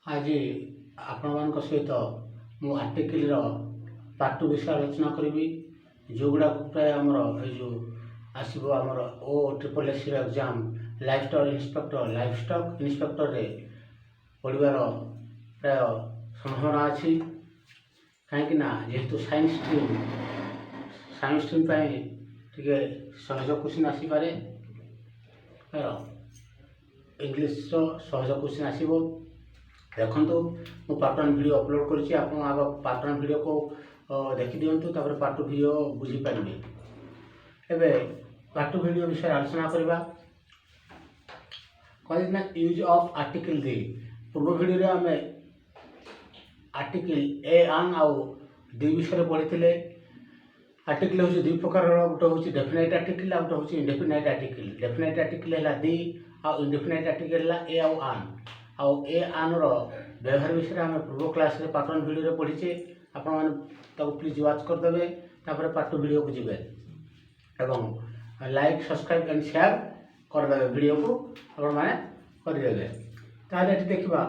आज आपण सहित मु आर्टिकल पार्ट 2 विषय आलोचना करी जो गुड़ा प्राय आमर जो आसब आमर O triple S exam livestock inspector रे पढ़ार प्राय संभावना अच्छी कहीं जेहेतु साइंस स्ट्रीम टे सहज क्वेश्चन आसपे इंग्लीश सहज क्वेश्चन आसो देखु मु पार्ट 1 वीडियो अपलोड करी आग पार्ट 1 वीडियो को देखी दिंतु पार्ट 2 वीडियो बुझीपारे एवं पार्ट 2 वीडियो विषय आलोचना करवा कहना यूज ऑफ आर्टिकल दी पूर्व वीडियो आम आर्टिकल ए आन आउ दी विषय पढ़ी आर्टिकल हूँ दुई प्रकार गोटे हूँ डेफिनाइट आर्टिकल आउ गोटे हूँ इंडेफिनाइट आर्टिकल डेफिनाइट आर्टिकल है दी आउ इंडेफिनाइट आर्टिकल है ए आउ आन आउ ए आन व्यवहार विषय आम पूर्व क्लास रे पार्ट 1 वीडियो पढ़ीचे आपण प्लीज वाच करदे पार्ट 2 वीडियो को जीवे एवं लाइक सब्सक्राइब एंड शेयर करदे वीडियो को आपण माने करदे ताले देखा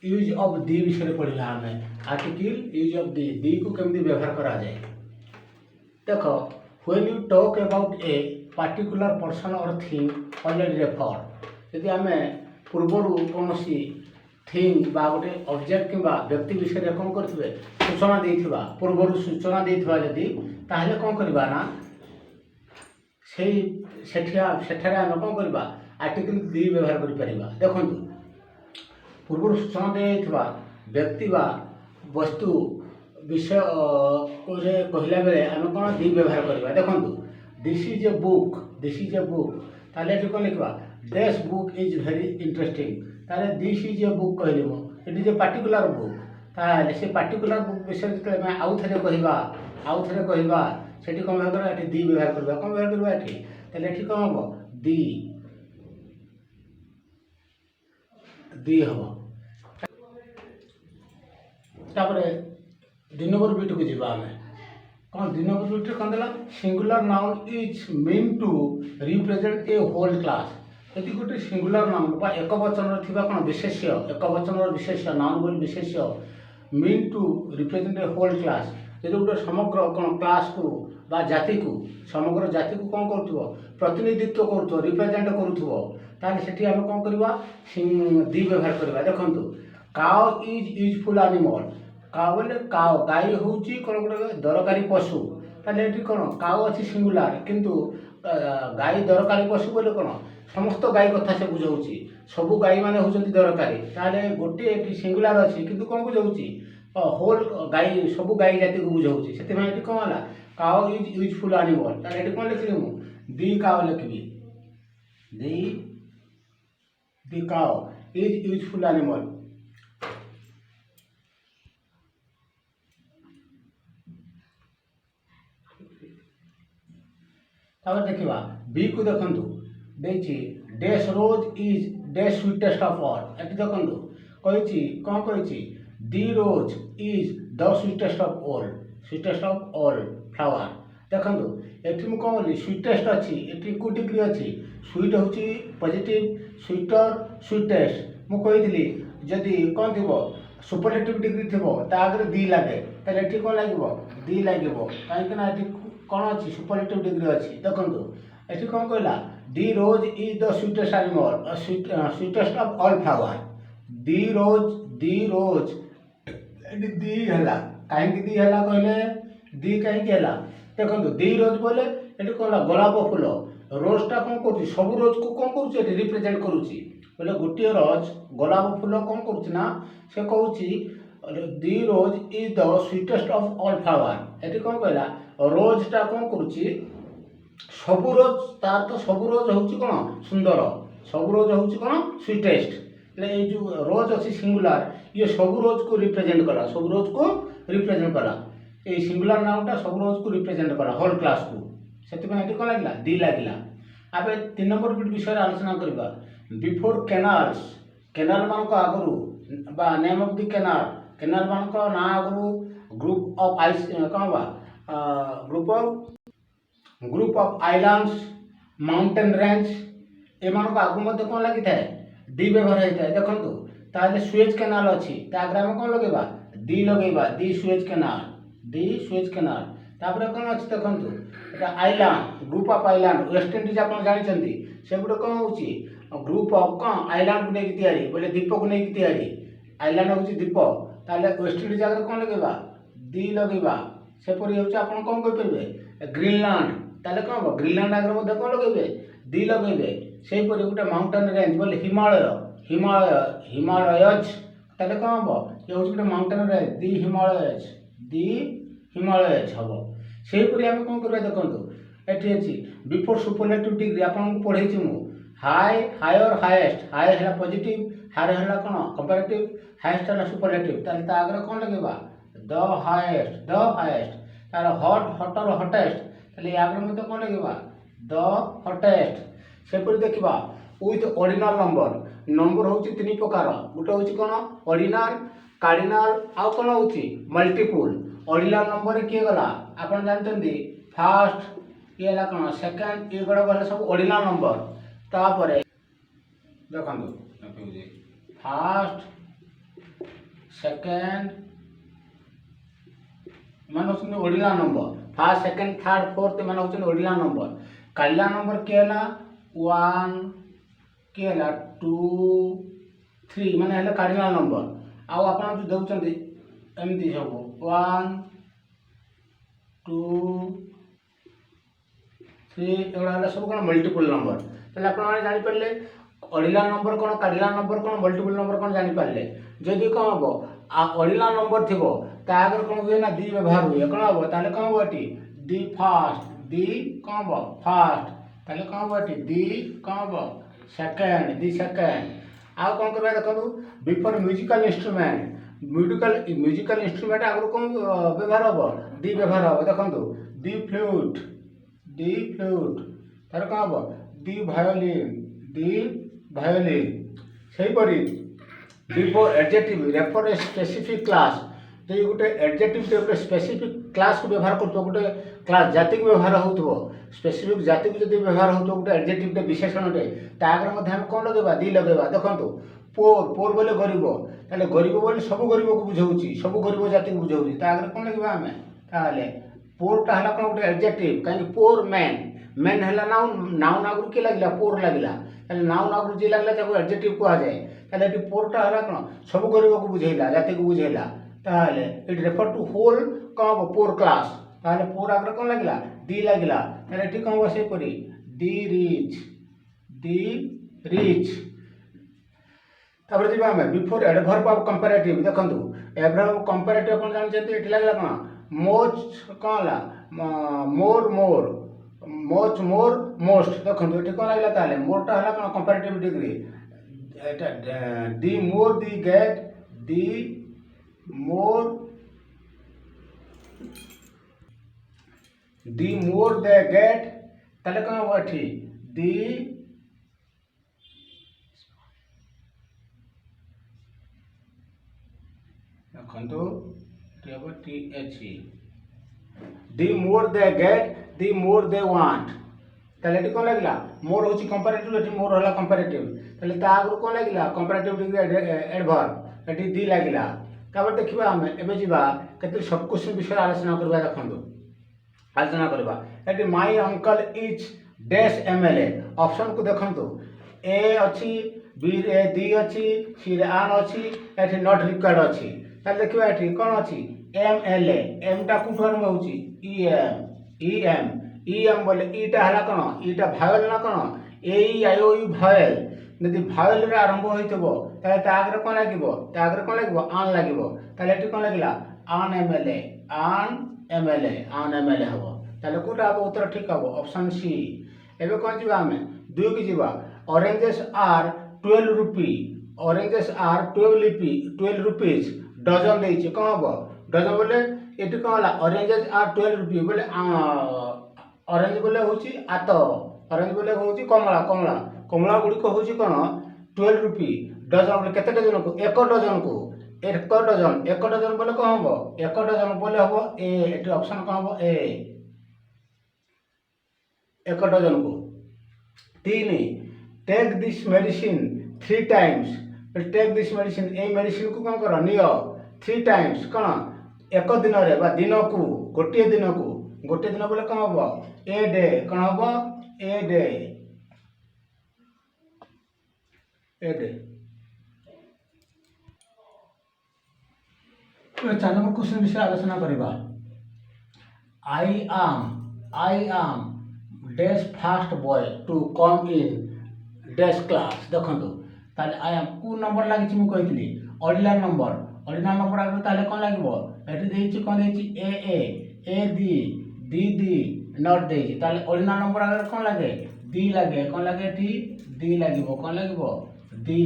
यूज ऑफ दी विषय पढ़ा आम आर्टिकल यूज ऑफ दी को केमती व्यवहार करा जाए देख when you talk about a particular person और थिंग ऑलरेडी रेफर यदि आम पूर्वर कौन थिंग बा गोटे ऑब्जेक्ट कि व्यक्ति विषय कौन करें सूचना देथिबा पूर्वर सूचना देथिबा जदि ताहले कौन करबा ना सेठारे आम कौन करबा आर्टिकल दी व्यवहार करि परिबा देखंतु पूर्वर सूचना देथिबा व्यक्ति बा वस्तु विषय को कहला बेले आम कौन दी व्यवहार करबा देखंतु दिस इज ए बुक ताले कौन लिखबा this book is very interesting ताले दिस इज ए बुक कहले मो it is a particular book ताले से पार्टिकुलर बुक विषय जो मैं आउ थे कहवा सेठी कौन व्यवहार करबा दी व्यवहार करबा कौन व्यवहार करबा एठी ताले एठी कौन हो दी हम तापरे 2 नंबर बिट को जीवा हमें कौन 2 नंबर बिट कौन देला singular noun is mean to represent a whole class यदि गोटे सिंगुलर नाउन बा एक वचन थिबा कौन विशेष्य एक वचन विशेष्य नाउन बोल विशेष्य mean to represent a whole class यदि गोटे समग्र कौन क्लास को बा जाति को समग्र जाति को कौन करुथबो प्रतिनिधित्व करुथबो रिप्रेजेंट करुथबो ताले सेठी हम कौन करबा दी व्यवहार करबा देखंतु cow is useful animal cow बोले काउ गाई होउची कोन गोटे दरकारी पशु ताले एठी कोन काउ अछि सिंगुलर किंतु गाई दरकारी पशु बोले कोन समस्त गाई कथा से बुझाऊँगी सबू गाई मैंने होती दरकारी ताले गोटे ये सिंगुलर अच्छी किंतु कौन बुझाऊँगी होल गाई सबू गाई जाति को बुझाऊँगी से कौन है काउ इज यूजफुल एनिमल ताले कौन लिखली मुझे दी काउ लिखी the cow is useful animal देखा बी को देखु देखिए dash rose is dash sweetest of all एटी देखो कही कौन कही the rose is the sweetest of all flower देखो ये मुझे कौन बोली स्वीटेस्ट अच्छी ये को डिग्री अच्छी स्वीट हूँ पॉजिटिव स्वीटर स्वीटेस्ट मुझे जदि कौन थी सुपरलेटिव डिग्री थी आगे दी लगे तो कौन लगे दी लगे कहीं कौन अच्छी सुपरलेटिव डिग्री अच्छी देखो ये कौन कहला the rose is the sweetest animal sweetest of all flower the rose the है कहीं दी है कहले दी कहीं देखो दी रोज बोले ये कौन गोलाप फूल रोजटा कौन कर सब रोज को कौन कर रिप्रेजेंट करुच्ची बोले गोटे रोज गोलाप फूल कौन करुच्चा से कहूँ the rose is the sweetest of all flower ये कौन कहला रोजटा कौन करुच्ची सबू रोज तार तो सबू रोज हूँ कौन सुंदर सबू रोज हूँ कौन स्वीटेस्ट ये जो रोज अच्छी सिंगुलर ये सबू रोज को रिप्रेजेंट कला सब रोज को रिप्रेजेंट कला ये सिंगुलर नाउनटा सब रोज को रिप्रेजेंट कला होल क्लास को से कौन लगे दी लगे आब 3 नंबर बिट विषय आलोचना करवा बिफोर केनाल मान आगु नेम ऑफ द केनाल मान ना आगु ग्रुप ऑफ आइस कौन बा group of islands mountain range एम आगु कौन लगी था दी व्यवहार होता है देखो ताले सुएज कैनाल अच्छी ताग्रे आम कौन लगेगा दी लगेगा दी सुएज कैनाल तापर कौन अच्छी देखो एटा island group of island West Indies आप जानते से गोटे कौन हो ग्रुप ऑफ कौन आइलैंड को लेकिन तैयारी बोले द्वीप को लेकिन तैयारी आइलैंड हूँ द्वीप ताले वेस्ट इंडीज आगे कौन लगेगा दी लगेगा सेपरी हूँ आप कौन कहींपे ग्रीनलैंड ताले कौन हम ग्रीनलैंड आगे मध्य कौन लगे दी लगे से गोटे माउंटेन रेंज बोले हिमालयज ताले कौन हम ये हूँ गोटे माउंटेन रेंज दी हिमालयज हम सेहीपरि आम कौन करवा देखो एटी अच्छी बिफोर सुपरलेटिव डिग्री आपको पढ़े हाई हायर हाएस्ट हाई है पॉजिटिव हायर है कौन कंपैरेटिव हाएस्ट है सुपरलेटिव ताले आगे कौन लगेगा द हाएस्ट तार हट हटर हटेस्ट ताले आगे मत कौन लगेगा द हटेस्ट सेपरि देखा विथ ऑर्डिनल नंबर हूँ तीन प्रकार गोटे हूँ कौन ऑर्डिनल कार्डिनल आउ कौन हूँ मल्टीपुल ऑर्डिनल नंबर किए गला आप जानते फास्ट ये है कौन सेकेंड ये गुड़ा गले सब ऑर्डिनल नंबर तापर देखो फास्ट सेकेंड मान हूँ ordinal number fast second third fourth मान हूँ ऑर्डिनल नंबर कार्डिनल नंबर किए है 1 किए है 2 3 माने है कार्डिनल नंबर आउ आप देखुं एमती सब 1 2 3 एगुड़ा सब कौन मल्टीपुल नंबर ताले आप जानीपारे ऑर्डिनल नंबर कौन कार्डिनल नंबर कौन मल्टीपुल नंबर कौन जानीपारे जदि कौन हम ऑर्डिनल नंबर थी आगे कौन हुए ना दी व्यवहार हुए कौन हम ताले कौन हम ये दी फास्ट दी कौन हम फास्ट ताले कौन हम ये दी कौन हम सेकेंड दी सेकेंड आउ कौन करवा देखो बिफोर म्यूजिकल इंस्ट्रूमेंट आगु कौन व्यवहार हम दी व्यवहार हम देखो दी फ्लूट तार कौन हम दी भायोलिन सेहीपरि before adjective refer a specific class जो गोटे एडजेक्टिव गोटे स्पेसिफिक क्लास को व्यवहार कर गोटे क्लास जाति को व्यवहार हो स्पेसिफिक जाति को जब व्यवहार हो गोटे एडजेक्टिव विशेषण आगे कौन लगेगा दी लगेगा देखो पोर बोले गरीब ताले गरीब बोले सब गरीब को बुझाऊँ सब गरीब जाति को बुझाऊँ आगे कौन लगे आम ताले पोरटा है कौन गोटे एडजेक्टिव कहीं पोर मैन है नाउन आगुरी किए लगे पोर लगे नाउन आगुरी जी लगे एडजेक्टिव कहुए ताले पोरटा है कौन सब गरीब को बुझेला जाति को बुझेला ताले इट रेफर टू होल कौन हम पोर क्लास ताले पोर आगे कौन लगे दी लगे ताले ये कौन हम सेपरी दी रिच तापर जी आम बिफोर एडभर्ब ऑफ कंपैरेटिव देखो एडभर्ब ऑफ कंपैरेटिव कौन जानते ये लगे कौन मोस्ट कौन मोच मोर मोस्ट देखो ये कौन लगे ताले मोरटा है कौन comparative degree the more the get the more they get ताले कौन हम ये दी देखो दी मोर they get the more they want ताले ये कौन लगे मोर हूँ कंपैरेटिव ये मोर है कंपैरेटिव ताले आगु कौन लगे कंपैरेटिव डिग्री एडवर्ब ये दी लगे तापर देखा आम एवं जावा केते सब क्वेश्चन विषय आलोचना करवा देखो आलोचना करवा ये my uncle is dash MLA option को देखो ए अच्छी बी रे दी अच्छी सी रे आन अच्छी ये नॉट रिक्वायर्ड अच्छी ताले देखा ये कौन अच्छी एमएलए एमटा कौन आरंभ हो ईएम बोले ईटा है कौन ईटा भावेल ना कौन ए भावेल यदि भावेल आरंभ होते आगे कौन लगे आगे कौन लगे आन लगे ये कौन लगे आन एमएलए हम ताले कौटा हम उत्तर ठीक हम ऑप्शन सी एवं कौन जी आम दुई की जीवा oranges are 12 rupee oranges are 12 rupees dozen देती कौन हम डजन बोले ये कौन है ऑरेंजेस आर 12 रुपी बोले ऑरेंज बोले हूँ आत ऑरेंज बोले हूँ कमला कमला कमला गुड़िक हूँ कौन 12 रुपी डजन बोले केते डजन को एक डजन बोले कौन हम एक डजन बोले हम ए ऑप्शन कौन हम ए एक डजन को 3 take this medicine 3 times take this medicine a medicine को कौन कर नियो 3 टाइम्स कौन एक दिन रे बा दिन को गोटे दिन बोले कौन हम ए डे कौन हम ए डे चार नंबर क्वेश्चन विषय आलोचना करवा I am dash first boy to come in dash class देखो ताले आई एम को नंबर लगी मु कही ऑर्डिनल नंबर आगे ताले कौन लगे एटी देछि कौन देछि ए दी नॉट देछि ताले ऑर्डिनल नंबर आगे कौन लगे दी लगे कौन लगे एटी दी लागिवो कौन लागिवो दी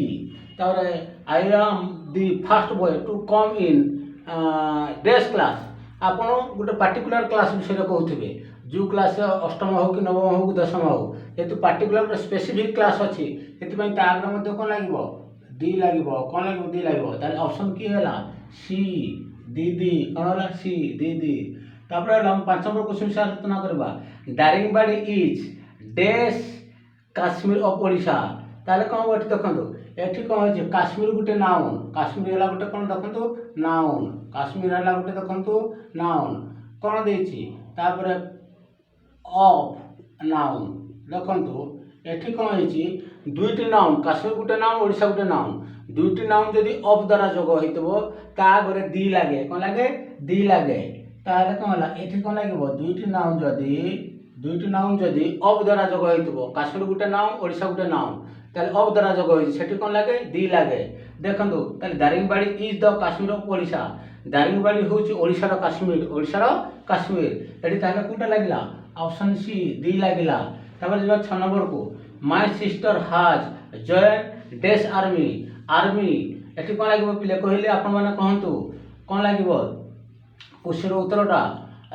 तारे I am the first boy to come in dash class आपण गोटे पार्टिकुलर क्लास विषय कहते जो क्लास अष्टम हो कि नवम हो कि दशम हो जेहेतु पार्टिकुलर गोटे स्पेसिफिक क्लास अच्छी से आगे कौन लगे दी लगे कौन लगे दी लगे ताले ऑप्शन की है सी दीदी कौन है सी दीदी तापर हम 5 नंबर क्वेश्चन से आलोचना करबा Daringbadi is dash Kashmir of Odisha ताले कौन एठी देखंतु एठी कौन है काश्मीर गोटे नाउन काश्मीर है गोटे कौन देखंतु नाउन काश्मीर है गोटे देखंतु नाउन कौन देछि तापर ऑफ नाउन देखंतु एठी कौन है दुईटी नाउन काश्मीर गोटे नाउन ओडिशा गोटे नाउन दुईटी नाउन जदि ऑफ द्वारा जोग होइतबो ता आगे दी लागे कौन लागे दी लागे ताले कौन होला एठी कौन लागेबो दुईटी नाउन जदि ऑफ द्वारा जोग होइतबो काश्मीर गोटे नाउन ओडिशा गोटे नाउन ताले ऑफ द्वारा जोग होइछि सेठी कौन लागे दी लागे देखंतु ताले Daringbadi is the Kashmir of Odisha Daringbadi होछि ओडिशा रो काश्मीर एठी ताले कोटा लागिला ऑप्शन सी दी लागिला तापर जब 6 नंबर को माय सिस्टर हाज जॉइन डैश आर्मी एठी कौन लागिबो पिले कहले आपण माने कहंतु कौन लागिबो क्वेश्चन उत्तरटा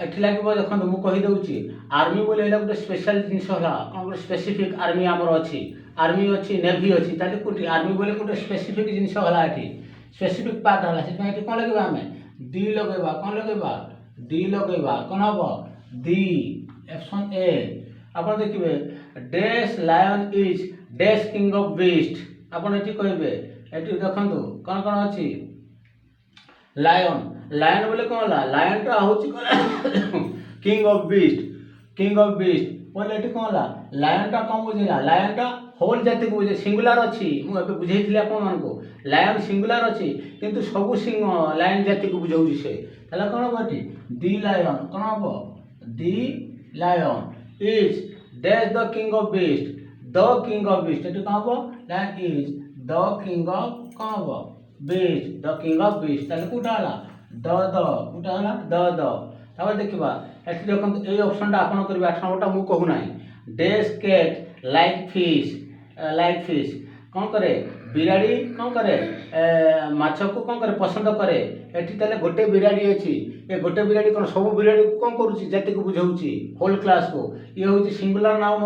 एठी लागिबो देखंतु मु कहि दउची आर्मी बोले एला गोटे स्पेशल जिंस होला कौन गोटे स्पेसिफिक आर्मी हमर आर्मी अच्छी नेवी अच्छी ताले कोठी आर्मी बोले गोटे स्पेसिफिक जिंस होला एठी स्पेसिफिक पार्ट होला से एठी कौन लगेबा हमें दी लगेबा कौन लगेबा दी लगेबा कौन हबो दी ऑप्शन ए आपण देखिबे dash lion is dash king of beast आपण एठी कहबे एठी देखंतु कौन कौन अच्छी लायन बोले कौन होला लायन टा होची किंग ऑफ बीस्ट बोले एठी कौन होला लायन टा कौन बुझिला लायन टा होल जाति को बुझे सिंगुलर अच्छी मु एबे बुझेइथिले आपण मानको लायन सिंगुलर अच्छी किंतु सबु सिंह लायन जाति को बुझाउची से तला कौन बाटी दी लायन कौन हबो the lion is dash the king of beast एठी कौन हबो lion is the king of कौन हबो beast the king of beast ताले कोटा होला द कोटा होला द तापर देखिबा एठी देखंतु ए ऑप्शन टा आपण करबा 8 नंबर टा मु कहू नाही डैश कैट लाइक फिश कौन करे बिराड़ी कौन करे माछ को कौन करे पसंद करे एठी ताले गोटे बिराड़ी अछि ए गोटे बिराड़ी कोन सब बिराड़ी को कौन करूची जाति को बुझाउची होल क्लास को ये होची सिंगुलर नाउन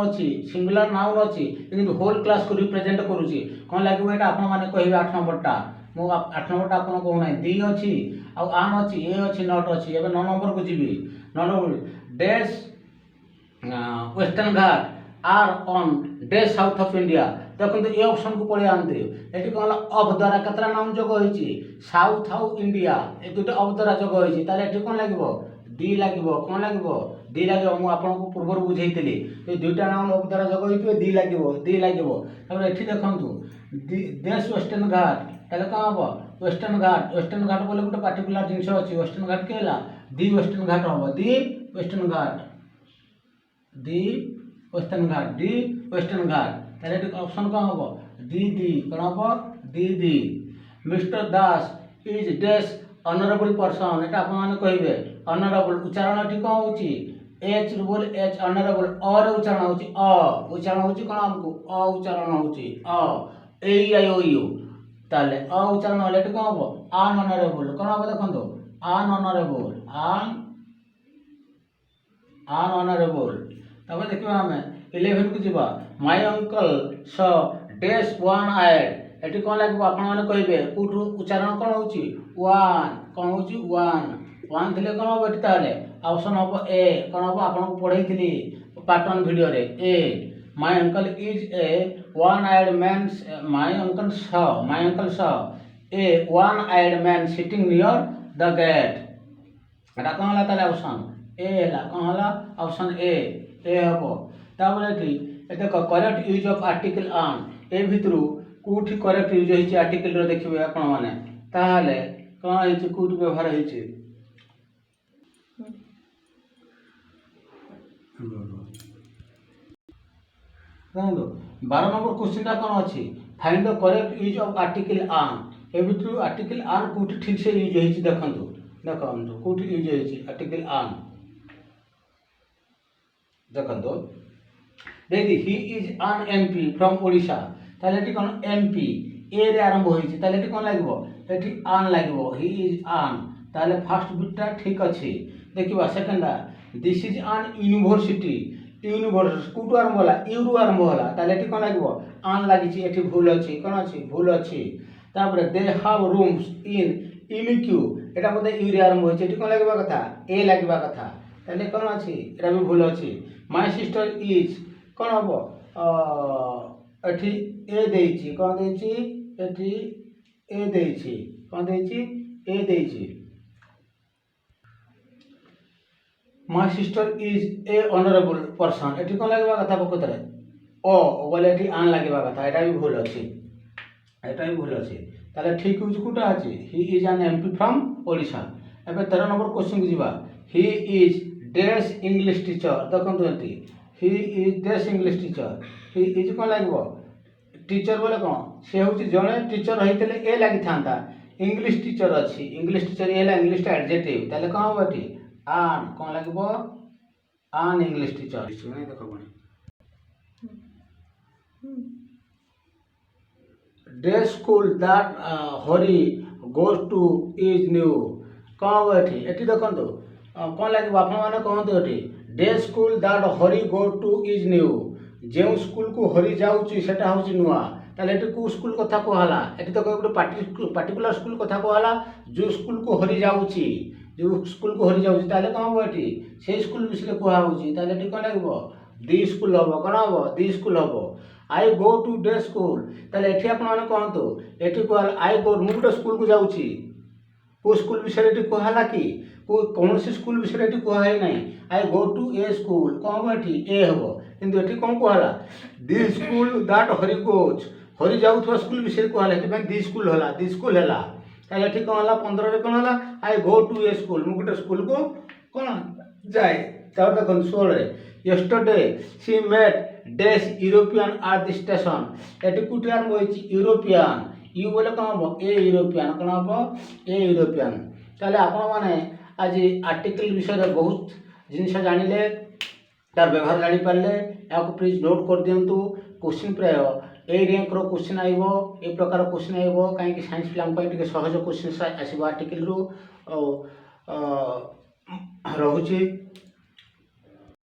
अछि किंतु होल क्लास को रिप्रेजेंट करूची कौन लागबो एटा आपण माने कहिबे 8 नंबर टा मु 8 नंबर टा आपण कहू नाही दी अछि आ आन अछि ए अछि नॉट अछि एबे 9 नंबर को जीबी 9 number dash Western Ghat are on dash south of India देखो ये ऑप्शन को पढ़े आनते ये कौन ऑफ द्वारा कतरा नाउन जोग होइछि साउथ ऑफ इंडिया ए दुटा ऑफ द्वारा जोग होइछि ताले एठी कोन लागबो डी लागबो कोन लागबो डी लागबो मु आपन को पूर्व बुझेइतली ए दुटा नाउन ऑफ द्वारा जोग होइतबे डी लागबो तब एठी देखंतु डैश वेस्टर्न घाट ताले का हबो वेस्टर्न घाट बोले गोटे पार्टिकुलर जिंस अछि वेस्टर्न घाट केला दी वेस्टर्न घाट हबो दी वेस्टर्न घाट ताले ऑप्शन कौन हम दीदी कौन हम दीदी mister Das is dash honourable person एटा आप माने कहबे ऑनरेबल उच्चारण एठी कौन होची एच बोल एच ऑनरेबल और उच्चारण होची उच्चारण होची कौन हमको उच्चारण होची ए आई ओ यू ताले उच्चारण वाले एठी कौन हम अन ऑनरेबल कौन हम देखंतो अन ऑनरेबल तब देखिबा हमें 11 को जीवा माय अंकल स डैश वन आइड एठी कोन लागबो आपण माने कहबे कुठु उच्चारण कोन होची वन थिले कोन हो एठी ताले ऑप्शन हो ए कोन हो आपण को पढाइथिली पार्ट 1 वीडियो रे ए my uncle is a one-eyed man, my uncle saw a one-eyed man sitting near the gate. এটা କ'ଣ ହେଲା ତାହେଲେ ଅପସନ୍ ଏ ହେଲା କ'ଣ ହେଲା ଅପସନ୍ ଏ ହେବ। ତାପରେ ଏଠି ଦେଖ correct use of article on a ଭିତରୁ କେଉଁଠି କରେକ୍ଟ ୟୁଜ୍ ହେଇଛି ଆର୍ଟିକଲର ଦେଖିବେ ଆପଣମାନେ ତାହେଲେ କ'ଣ ହେଇଛି କେଉଁଠି ବ୍ୟବହାର ହେଇଛି ଦେଖନ୍ତୁ 12 ନମ୍ବର କ୍ୱେଶ୍ଚିନ୍ଟା କ'ଣ ଅଛି find the correct use of article on a ଭିତରୁ ଆର୍ଟିକଲ ଅନ୍ କେଉଁଠି ଠିକ୍ ସେ ୟୁଜ୍ ହେଇଛି ଦେଖନ୍ତୁ କେଉଁଠି ୟୁଜ୍ ହେଇଛି ଆର୍ଟିକଲ ଅନ୍ ଦେଖନ୍ତୁ ଦେଖି he is an MP from Odisha ତାହେଲେ ଏଠି କ'ଣ ଏମ୍ପି ଏରେ ଆରମ୍ଭ ହେଇଛି ତାହେଲେ ଏଠି କ'ଣ ଲାଗିବ ଏଠି ଆନ୍ ଲାଗିବ ହି ଇଜ୍ ଆନ୍ ତାହେଲେ ଫାର୍ଷ୍ଟ ବିଟ୍ଟା ଠିକ୍ ଅଛି ଦେଖିବା ସେକେଣ୍ଡଟା this is an university university कौटू आरंभ होला यूरु आरंभ होला ताले एठी कोन लागबो आन लागिछि एठी भूल अछि कोन अछि भूल अछि तापर दे हैव रूम्स इन इनिक्यू एटा मते यूरि आरंभ होइछि एठी कोन लागबा कथा ए लागबा कथा ताले कोन अछि एटा भी भूल अछि माय सिस्टर इज कोन हबो एठी ए देइछि कोन देइछि एठी ए देइछि कोन देइछि ए देइछि my sister is a honourable person एठी कोन लागबा कथा प्रकृतरे ओ बोले एठी आन लागबा कथा एटा भी भूल अछि ताले ठीक यूज कोटा अछि he is an MP from Odisha एबे 13 नंबर क्वेश्चन की जीवा he is dash English teacher देखंतु एठी he is dash English teacher he is कोन लागबो टीचर बोले कोन से होछि जणे टीचर रहितले ए लागि थांता इंग्लिश टीचर अछि इंग्लिश टीचर एला इंग्लिश एडजेक्टिव ताले कोन हो एठी आन कौन लगबो आन इंग्लिश टीचर सुनै देखो बने day school that Hari goes two is new कौन एठी एठी देखंतु कौन लगबो आपन माने कहंतु एठी day school that Hari goes two is new J school को हरी जाउची सेटा होची नुआ ताले एठी को स्कूल कथा को हला एठी तो कोइ पार्टिकुलर स्कूल कथा को हला जो स्कूल को हरी जाउची जो स्कूल को हरी जाउची ताले कोन हो एठी से स्कूल विषय कोहा होची ताले एठी कोन लागबो दी स्कूल हबो कोन हबो दी स्कूल हबो आई गो टू डे स्कूल ताले एठी आपण माने कहंतु एठी को आई गो मु तो स्कूल को जाउची को स्कूल विषय एठी कोहाला कि को कौन से स्कूल विषय एठी कोहा है नहीं आई गो टू ए स्कूल कोन हो एठी ए हबो किंतु एठी कोन कोहाला the school that Hari goes Hari जाउथवा स्कूल विषय कोहाला एठी दी स्कूल हला ताले एठी कोन हला 15 रे कोन हला आई गो टू ए स्कूल मु गोटे स्कूल को कोन जाय तार देखन 16 रे yesterday she met dash European at the station एठी कुटी आरंभ होइछि यूरोपियन यू बोले कोन हो ए यूरोपियन कोन हो ए यूरोपियन ताले आपण माने आज आर्टिकल विषय रे बहुत जिनिस जानिले तार व्यवहार जानि पारले याको प्लीज नोट कर दियंतु क्वेश्चन प्राय ए रैंक रो क्वेश्चन आइबो ए प्रकार क्वेश्चन आइबो काहे कि साइंस प्लान पय टिके सहज क्वेश्चन आसीबो आर्टिकल रो रहुची